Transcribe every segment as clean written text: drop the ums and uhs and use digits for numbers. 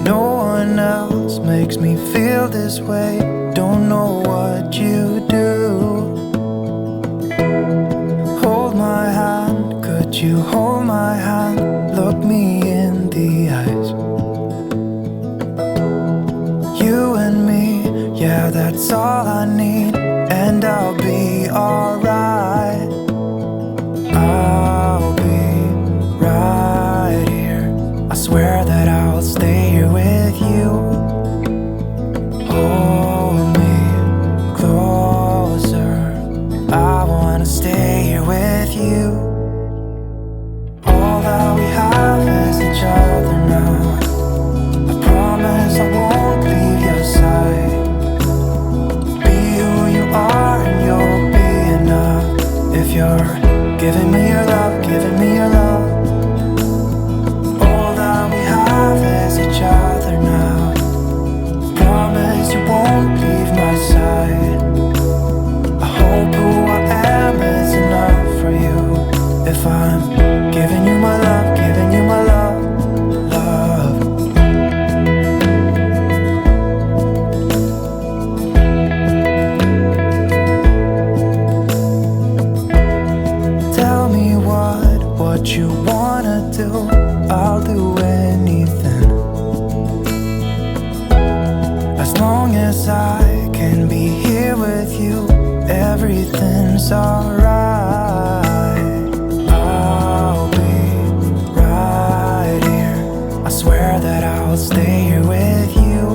No one else makes me feel this way. Don't know what you do. Hold my hand, could you hold my hand? Look me in the eyes. You and me, yeah, that's all I need. And I'll be alright. I'll be right here. I swear that I'll stay here with you. Hold me closer. I wanna stay here with you. All that we have is each other now. I promise I won't leave your side. Be who you are and you'll be enough. If you're giving me your love, giving me your love. All that we have is each other now. Promise you won't leave my side. I hope who I am is enough for you. If I'm giving you my love, giving you my love, love. Tell me what you wanna do. I'll do anything. As long as I can be here with you, everything's alright. I'll be right here. I swear that I'll stay here with you.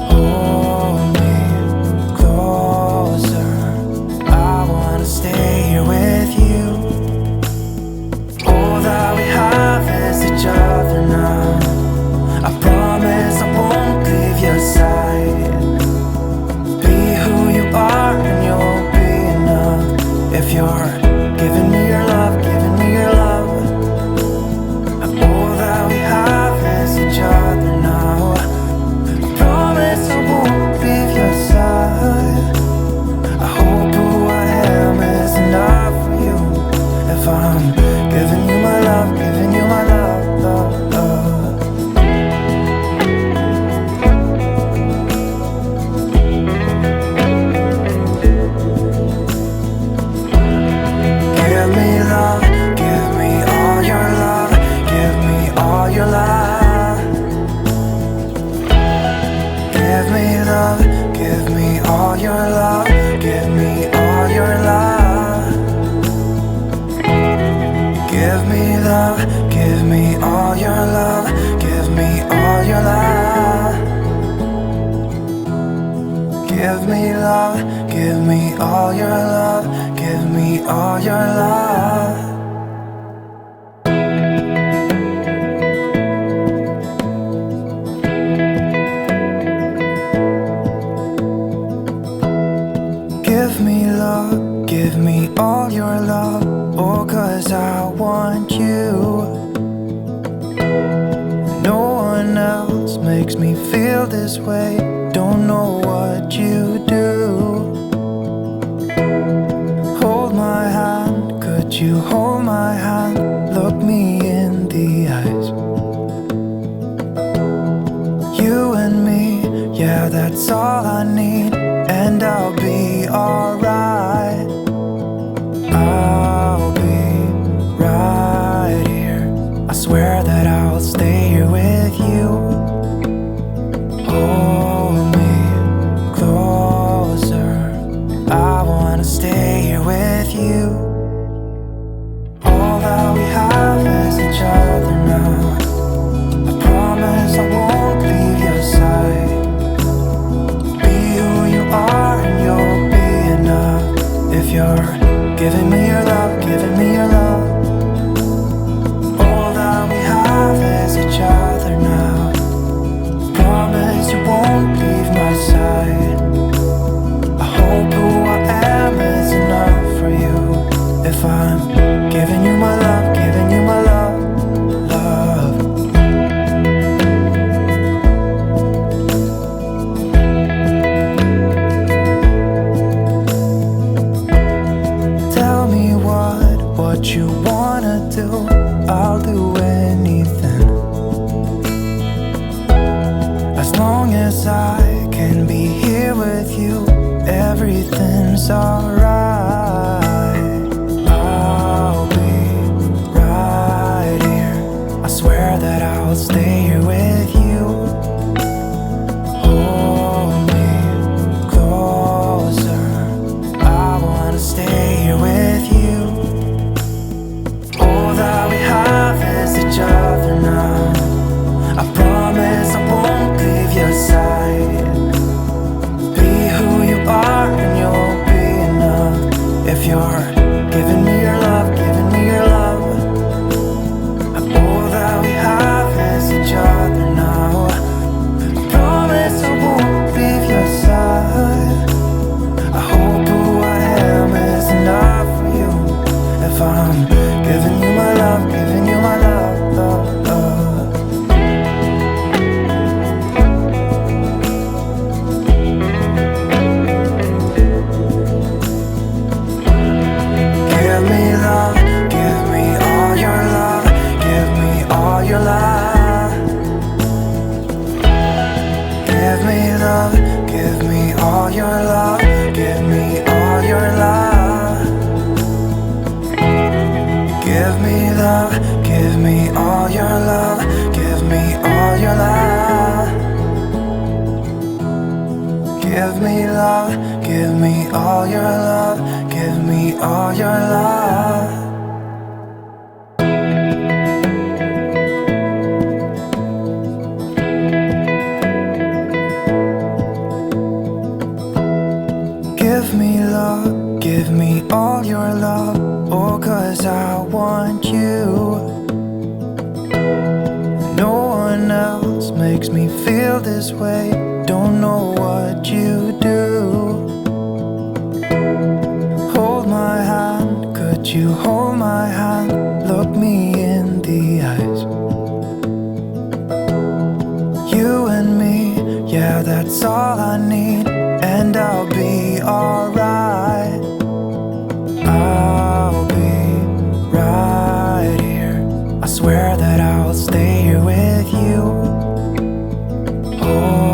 Hold me closer. I wanna stay here with you. All that we have is each other now. I promise I won't leave your side. Be who you are and you'll be enough. If you're giving me your love, giving me your love. All that we have is each other now. I promise I won't leave your side. I hope who I am is enough for you. If I'm giving you my love, giving you my love, love, love. Give me love, give me all your love, give me all your love. Give me love, give me all your love, give me all your love. Give me love, give me all your love, give me all your love. Give me love, give me all your love, give me all your love. Give me love, give me all your love. Oh, 'cause I want you. No one else makes me feel this way. Don't know what you do. Hold my hand, could you hold my hand? Look me in the eyes. You and me, yeah, that's all I need. And I'll be alright. I'll be right here. I swear that I'll stay here with you. Hold me closer. I wanna stay here with you. All that we have is each other now. I promise I won't leave your side. Be who you are and you'll be enough. If you're giving me your love, giving me your love. All that we have is each other now. I'll do anything. As long as I can be here with you, everything's alright. I'll be right here. I swear that I'll stay here with you. Hold me closer. I wanna stay here with you. All that we have is each other now. I promise I won't leave your side. Be who you are and you'll be enough. If you're giving me your love, giving me your love. All that we have is each other now. I promise I won't leave your side. I hope who I am is enough for you. If I'm giving you my love, giving you my love, love, love. Give me love, give me all your love, give me all your love. Give me love, give me all your love, give me all your love. Give me love, give me all your love, give me all your love. Give me love, give me all your love, give me all your love. Give me love, give me all your love. Oh, 'cause I want you. No one else makes me feel this way. Don't know what you do. Hold my hand, could you hold my hand? Look me in the eyes. You and me, yeah, that's all I need. And I'll be alright. I'll be right here. I swear that I'll stay here with you. Oh,